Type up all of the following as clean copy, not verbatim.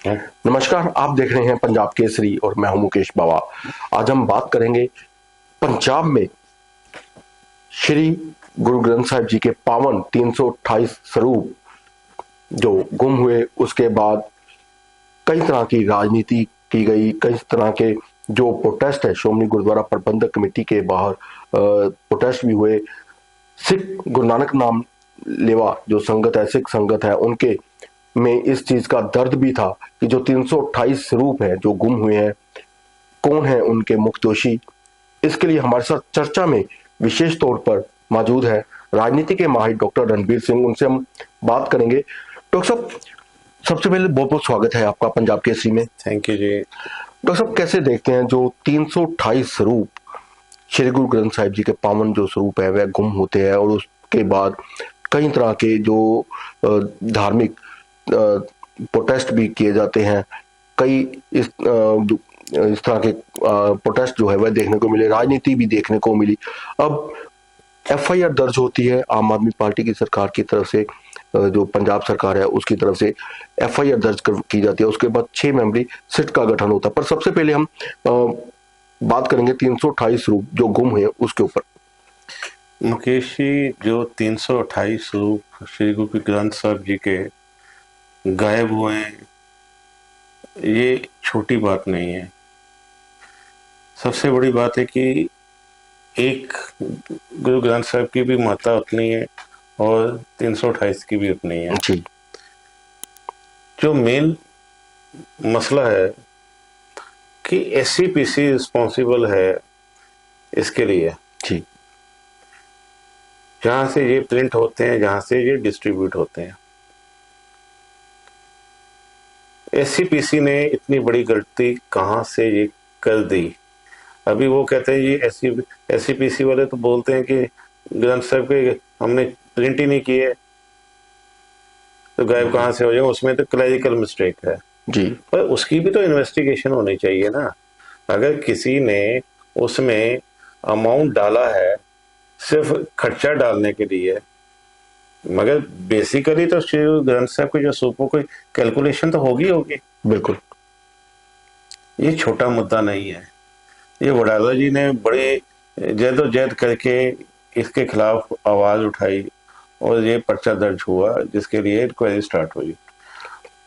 नमस्कार, आप देख रहे हैं पंजाब केसरी और मैं हूं मुकेश बावा। आज हम बात करेंगे पंजाब में श्री गुरु ग्रंथ साहिब जी के पावन 328 स्वरूप जो गुम हुए, उसके बाद कई तरह की राजनीति की गई, कई तरह के जो प्रोटेस्ट है श्रोमणी गुरुद्वारा प्रबंधक कमेटी के बाहर प्रोटेस्ट भी हुए। सिख गुरु नानक नाम लेवा जो संगत है, सिख संगत है, उनके में इस चीज का दर्द भी था कि जो 328 स्वरूप है जो गुम हुए हैं, कौन है उनके मुख्य दोषी। इसके लिए हमारे साथ चर्चा में विशेष तौर पर मौजूद है राजनीति के माहिर डॉक्टर रणबीर सिंह। उनसे हम बात करेंगे। डॉक्टर साहब, सबसे पहले बहुत बहुत स्वागत है आपका पंजाब केसरी में। Thank you ji. डॉक्टर साहब, कैसे देखते हैं जो 328 स्वरूप श्री गुरु ग्रंथ साहिब जी के पावन जो स्वरूप है वह गुम होते हैं और उसके बाद कई तरह के जो धार्मिक प्रोटेस्ट भी किए जाते हैं, कई इस तरह के प्रोटेस्ट जो है वह देखने को मिले, राजनीति भी देखने को मिली। अब एफआईआर दर्ज होती है आम आदमी पार्टी की सरकार की तरफ से, जो पंजाब सरकार है उसकी तरफ से एफआईआर दर्ज की जाती है। उसके बाद 6 मेंबरी सिट का गठन होता है। पर सबसे पहले हम बात करेंगे 328 रूप जो गुम हुए उसके ऊपर। मुकेश जी, जो 328 रूप श्री गुरु ग्रंथ साहिब जी के गायब हुए हैं, ये छोटी बात नहीं है। सबसे बड़ी बात है कि एक गुरु ग्रंथ साहिब की भी महत्ता उतनी है और 328 की भी उतनी है जी। जो मेन मसला है कि एससीपीसी रिस्पॉन्सिबल है इसके लिए जी। जहां से ये प्रिंट होते हैं, जहां से ये डिस्ट्रीब्यूट होते हैं। एससीपीसी ने इतनी बड़ी गलती कहां से ये कर दी। अभी वो कहते हैं ये एससीपीसी वाले तो बोलते हैं कि ग्रंथ साहिब के हमने प्रिंट ही नहीं किए तो गायब कहां से हो जाए, उसमें तो क्लरिकल मिस्टेक है जी। पर उसकी भी तो इन्वेस्टिगेशन होनी चाहिए ना। अगर किसी ने उसमें अमाउंट डाला है सिर्फ खर्चा डालने के लिए, मगर बेसिकली तो श्री ग्रंथ साहब के जो सूपों की कैलकुलेशन तो होगी। बिल्कुल। ये छोटा मुद्दा नहीं है। ये वडाला जी ने बड़े जद्दोजहद करके इसके खिलाफ आवाज उठाई और ये पर्चा दर्ज हुआ जिसके लिए इंक्वायरी स्टार्ट हुई।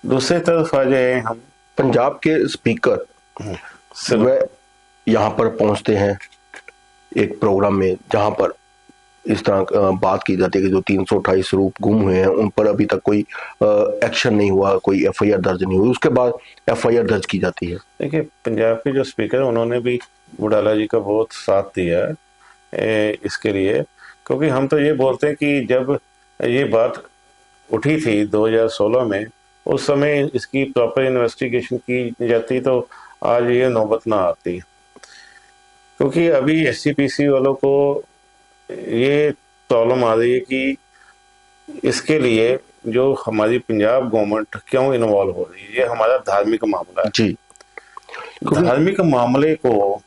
दूसरी तरफ आ जाए हम, पंजाब के स्पीकर वह यहाँ पर पहुंचते हैं एक प्रोग्राम में जहां पर इस तरह बात की जाती है कि जो 328 रूप गुम हुए हैं उन पर अभी तक कोई एक्शन नहीं हुआ, कोई एफआईआर दर्ज नहीं हुई। उसके बाद एफआईआर दर्ज की जाती है। देखिए, पंजाब के जो स्पीकर उन्होंने भी वडाला जी का बहुत साथ दिया है इसके लिए, क्योंकि हम तो ये बोलते हैं कि जब ये बात उठी थी 2016 में, उस समय इसकी प्रॉपर इन्वेस्टिगेशन की जाती तो आज ये नौबत ना आती। क्योंकि अभी एससीपीसी वालों को ये प्रॉब्लम आ रही है कि इसके लिए जो हमारी पंजाब गवर्नमेंट क्यों इन्वॉल्व हो रही है। ये हमारा धार्मिक मामला है जी। धार्मिक मामले को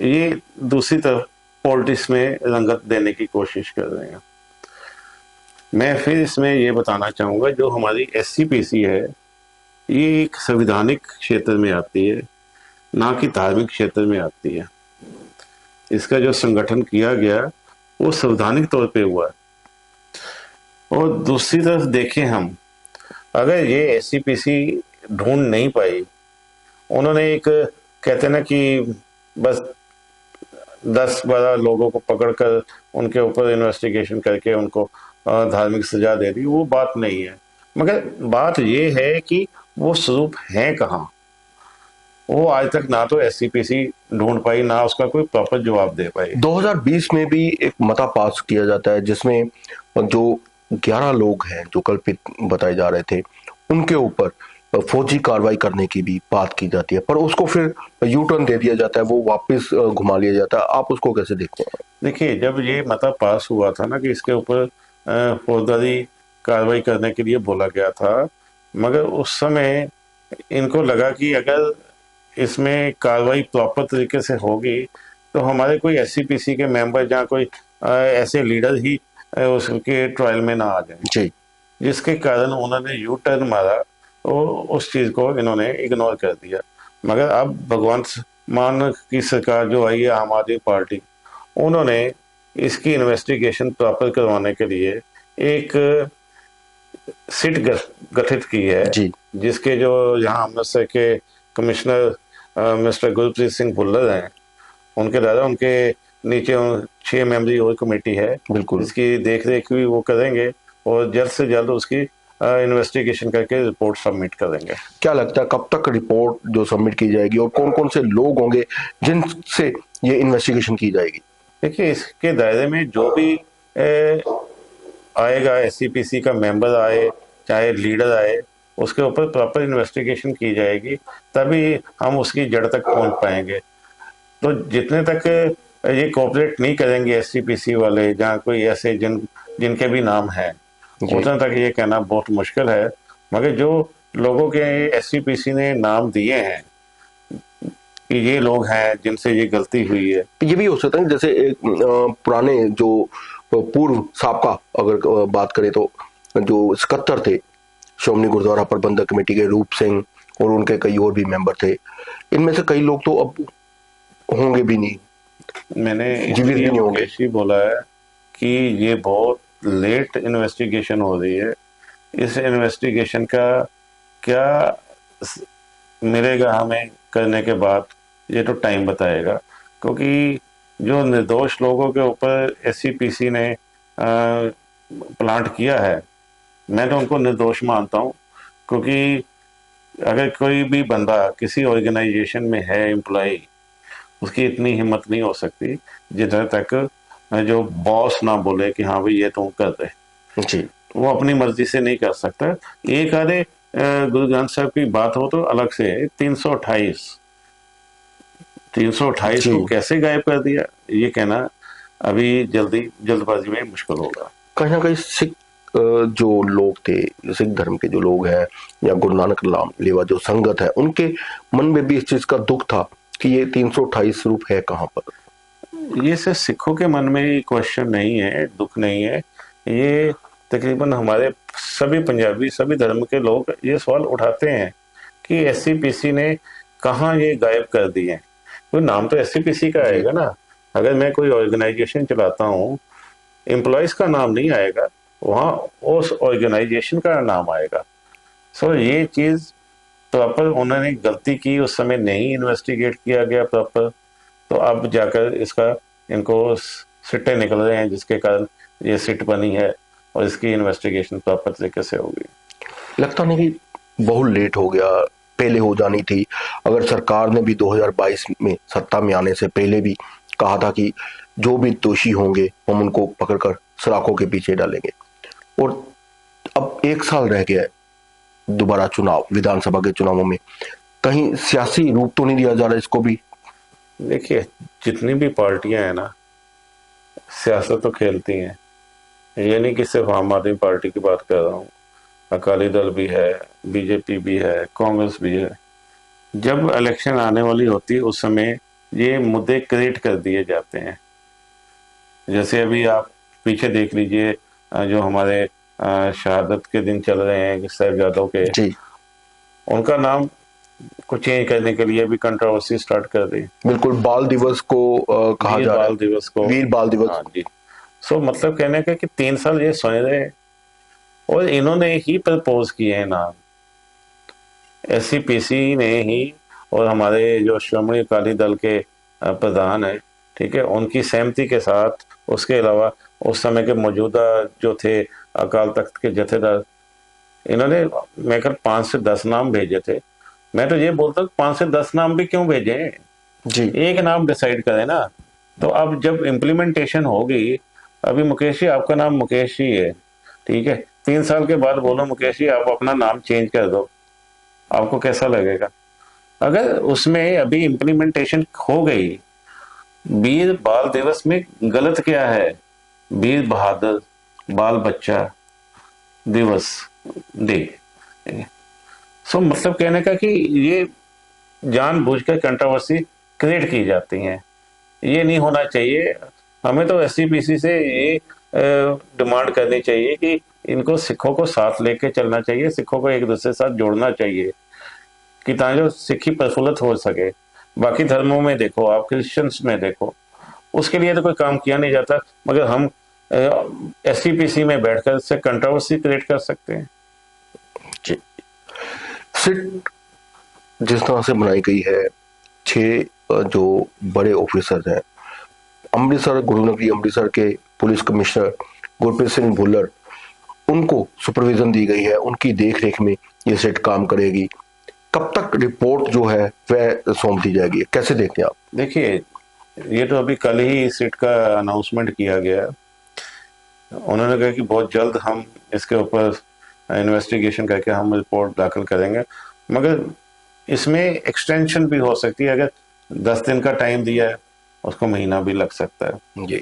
ये दूसरी तरफ पॉलिटिक्स में रंगत देने की कोशिश कर रहे हैं। मैं फिर इसमें ये बताना चाहूँगा, जो हमारी एससीपीसी है ये एक संवैधानिक क्षेत्र में आती है, ना कि धार्मिक क्षेत्र में आती है। इसका जो संगठन किया गया वो संवैधानिक तौर पे हुआ है। और दूसरी तरफ देखें हम, अगर ये एससीपीसी ढूंढ नहीं पाई, उन्होंने एक कहते ना कि बस 10-12 लोगों को पकड़कर उनके ऊपर इन्वेस्टिगेशन करके उनको धार्मिक सजा दे दी, वो बात नहीं है। मगर बात ये है कि वो स्वरूप हैं कहाँ, वो आज तक ना तो एससीपीसी ढूंढ पाई, ना उसका कोई प्रॉपर जवाब दे पाई। 2020 में भी एक मता पास किया जाता है जिसमें जो 11 लोग हैं जो कल्पित बताए जा रहे थे उनके ऊपर फौजी कार्रवाई करने की भी बात की जाती है, पर उसको फिर यू टर्न दे दिया जाता है, वो वापस घुमा लिया जाता है। आप उसको कैसे देखते हैं? देखिए, जब ये मता पास हुआ था ना कि इसके ऊपर फौजदारी कार्रवाई करने के लिए बोला गया था, मगर उस समय इनको लगा कि अगर इसमें कार्रवाई प्रॉपर तरीके से होगी तो हमारे कोई एससीपीसी के मेंबर या कोई ऐसे लीडर ही उसके ट्रायल में ना आ जाए, जी। जिसके कारण उन्होंने यू टर्न मारा वो उस चीज को इन्होंने इग्नोर कर दिया। मगर अब भगवंत मान की सरकार जो आई है, आम आदमी पार्टी, उन्होंने इसकी इन्वेस्टिगेशन प्रॉपर करवाने के लिए एक सिट गठित की है, जी जिसके जो यहाँ अमृतसर के कमिश्नर मिस्टर गुरप्रीत सिंह भुल्लर हैं, उनके द्वारा उनके नीचे 6 मेंबरी और कमेटी है, बिल्कुल। जिसकी देख रेख भी वो करेंगे और जल्द से जल्द उसकी इन्वेस्टिगेशन करके रिपोर्ट सबमिट करेंगे। क्या लगता है कब तक रिपोर्ट जो सबमिट की जाएगी और कौन कौन से लोग होंगे जिनसे ये इन्वेस्टिगेशन की जाएगी? देखिए, इसके दायरे में जो भी आएगा, एससीपीसी का मेंबर आए चाहे लीडर आए, उसके ऊपर प्रॉपर इन्वेस्टिगेशन की जाएगी, तभी हम उसकी जड़ तक पहुंच पाएंगे। तो जितने तक ये कोऑपरेट नहीं करेंगे एससीपीसी वाले, जहाँ कोई ऐसे जिनके भी नाम हैं, उतने तक ये कहना बहुत मुश्किल है। मगर जो लोगों के एससीपीसी ने नाम दिए हैं कि ये लोग हैं जिनसे ये गलती हुई है, ये भी हो सकता है जैसे एक पुराने जो पूर्व साबका अगर बात करें तो जो सकत्तर थे श्रोमणी गुरुद्वारा प्रबंधक कमेटी के, रूप सिंह और उनके कई और भी मेंबर थे, इनमें से कई लोग तो अब होंगे भी नहीं, मैंने जीवित भी इसलिए नहीं होंगे। मुकेश जी बोला है कि ये बहुत लेट इन्वेस्टिगेशन हो रही है। इस इन्वेस्टिगेशन का क्या मिलेगा हमें करने के बाद, ये तो टाइम बताएगा। क्योंकि जो निर्दोष लोगों के ऊपर एससीपीसी ने प्लांट किया है, मैं तो उनको निर्दोष मानता हूँ। क्योंकि अगर कोई भी बंदा किसी ऑर्गेनाइजेशन में है एम्प्लॉय, उसकी इतनी हिम्मत नहीं हो सकती जितना तक जो बॉस ना बोले कि हाँ भाई ये तुम कर दे। जी वो अपनी मर्जी से नहीं कर सकता। एक आधे गुरु ग्रंथ साहब की बात हो तो अलग से, 328 जी को कैसे गायब कर दिया, ये कहना अभी जल्दबाजी में मुश्किल होगा। कहीं ना कहीं सिख जो लोग थे, सिख धर्म के जो लोग हैं या गुरु नानक नाम लेवा जो संगत है, उनके मन में भी इस चीज का दुख था कि ये 328 रूप है कहाँ पर। ये सिर्फ सिखों के मन में क्वेश्चन नहीं है, दुख नहीं है, ये तकरीबन हमारे सभी पंजाबी, सभी धर्म के लोग ये सवाल उठाते हैं कि एससीपीसी ने कहाँ ये गायब कर दिए। तो नाम तो एससीपीसी का आएगा ना। अगर मैं कोई ऑर्गेनाइजेशन चलाता हूँ, एम्प्लॉयज का नाम नहीं आएगा, वहाँ उस ऑर्गेनाइजेशन का नाम आएगा। सो ये चीज प्रॉपर उन्होंने गलती की, उस समय नहीं इन्वेस्टिगेट किया गया प्रॉपर, तो अब जाकर इसका इनको सिट्टे निकल रहे हैं, जिसके कारण ये सिट बनी है और इसकी इन्वेस्टिगेशन प्रॉपर तरीके से होगी। लगता नहीं कि बहुत लेट हो गया, पहले हो जानी थी? अगर सरकार ने भी 2022 में सत्ता में आने से पहले भी कहा था कि जो भी दोषी होंगे हम उनको पकड़कर सलाखों के पीछे डालेंगे, और अब 1 साल रह गया है दोबारा चुनाव, विधानसभा के चुनावों में, कहीं सियासी रूप तो नहीं दिया जा रहा इसको भी? देखिए, जितनी भी पार्टियां हैं ना, सियासत तो खेलती हैं। ये नहीं कि सिर्फ आम आदमी पार्टी की बात कर रहा हूँ, अकाली दल भी है, बीजेपी भी है, कांग्रेस भी है। जब इलेक्शन आने वाली होती है उस समय ये मुद्दे क्रिएट कर दिए जाते हैं। जैसे अभी आप पीछे देख लीजिए, जो हमारे शहादत के दिन चल रहे हैं साहिबजादों के, जी उनका नाम को चेंज करने के लिए भी कंट्रोवर्सी स्टार्ट कर दी। बिल्कुल, बाल दिवस को कहा वीर जा रहा बाल है, दिवस को, वीर बाल दिवस। हाँ जी। सो मतलब कहने का कि 3 साल ये सोए रहे और इन्होंने ही प्रपोज किए हैं नाम, एससीपीसी ने ही, और हमारे जो श्रोमणी अकाली दल के प्रधान है, ठीक है, उनकी सहमति के साथ। उसके अलावा उस समय के मौजूदा जो थे अकाल तख्त के जथेदार, इन्होंने मैं कर 5 से 10 नाम भेजे थे। मैं तो ये बोलता हूँ 5 से 10 नाम भी क्यों भेजे, जी एक नाम डिसाइड करें ना। तो अब जब इम्प्लीमेंटेशन होगी, अभी मुकेश जी आपका नाम मुकेश जी है, ठीक है, 3 साल के बाद बोलो मुकेश जी आप अपना नाम चेंज कर दो, आपको कैसा लगेगा? अगर उसमें अभी इम्प्लीमेंटेशन हो गई, वीर बाल दिवस में गलत क्या है? वीर बहादुर बाल बच्चा दिवस डे। सो मतलब कहने का कि ये जानबूझकर कंट्रोवर्सी क्रिएट की जाती हैं, ये नहीं होना चाहिए। हमें तो एससीपीसी से ये डिमांड करनी चाहिए कि इनको सिखों को साथ लेके चलना चाहिए, सिखों को एक दूसरे के साथ जोड़ना चाहिए कि ताकि सिखी प्रफुल्लित हो सके। बाकी धर्मों में देखो, आप क्रिश्चियंस में देखो, उसके लिए तो कोई काम किया नहीं जाता, मगर हम SCPC में बैठकर इससे कंट्रोवर्सी क्रिएट कर सकते हैं। जी। सिट जिस तरह से बनाई गई है, 6 जो बड़े ऑफिसर हैं, अमृतसर, गुरुनगरी अमृतसर के पुलिस कमिश्नर गुरप्रीत सिंह भुल्लर, उनको सुपरविजन दी गई है, उनकी देखरेख में ये सिट काम करेगी। कब तक रिपोर्ट जो है वह सौंप दी जाएगी, कैसे देखते हैं आप? देखिए, ये तो अभी कल ही सिट का अनाउंसमेंट किया गया। उन्होंने कहा कि बहुत जल्द हम इसके ऊपर इन्वेस्टिगेशन करके हम रिपोर्ट दाखिल करेंगे, मगर इसमें एक्सटेंशन भी हो सकती है। अगर 10 दिन का टाइम दिया है, उसको महीना भी लग सकता है। जी।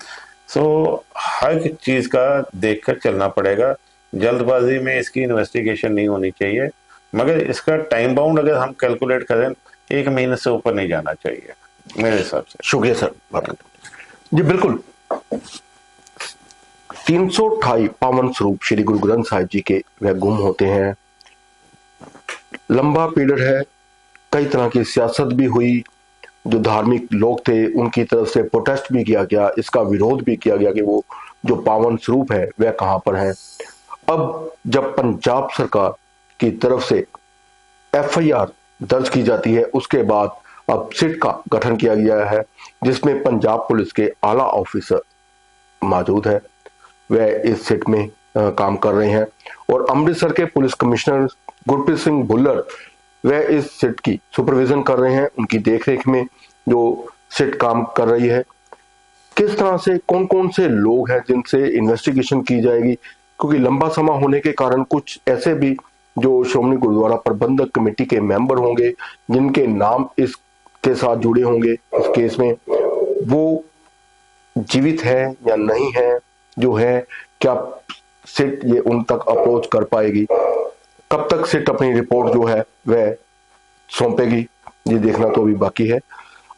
सो हर चीज का देखकर चलना पड़ेगा। जल्दबाजी में इसकी इन्वेस्टिगेशन नहीं होनी चाहिए, मगर इसका टाइम बाउंड अगर हम कैलकुलेट करें, 1 महीने से ऊपर नहीं जाना चाहिए मेरे हिसाब से। शुक्रिया सर, बात करते। जी बिल्कुल, 328 पावन स्वरूप श्री गुरु ग्रंथ साहिब जी के वह गुम होते हैं। लंबा पीरियड है, कई तरह की सियासत भी हुई, जो धार्मिक लोग थे उनकी तरफ से प्रोटेस्ट भी किया गया, इसका विरोध भी किया गया कि वो जो पावन स्वरूप है वह कहां पर है। अब जब पंजाब सरकार की तरफ से FIR दर्ज की जाती है, उसके बाद अब सिट का गठन किया गया है, जिसमें पंजाब पुलिस के आला ऑफिसर मौजूद है, वह इस सिट में काम कर रहे हैं। और अमृतसर के पुलिस कमिश्नर गुरप्रीत सिंह भुल्लर वह इस सिट की सुपरविजन कर रहे हैं, उनकी देखरेख में जो सिट काम कर रही है। किस तरह से कौन कौन से लोग हैं जिनसे इन्वेस्टिगेशन की जाएगी, क्योंकि लंबा समय होने के कारण कुछ ऐसे भी जो श्रोमणी गुरुद्वारा प्रबंधक कमेटी के मेंबर होंगे, जिनके नाम इसके साथ जुड़े होंगे इस केस में, वो जीवित है या नहीं है, जो है क्या सिट ये उन तक अप्रोच कर पाएगी, कब तक सिट अपनी रिपोर्ट जो है वह सौंपेगी, ये देखना तो अभी बाकी है।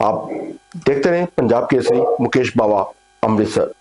आप देखते रहें पंजाब केसरी, मुकेश बावा, अमृतसर।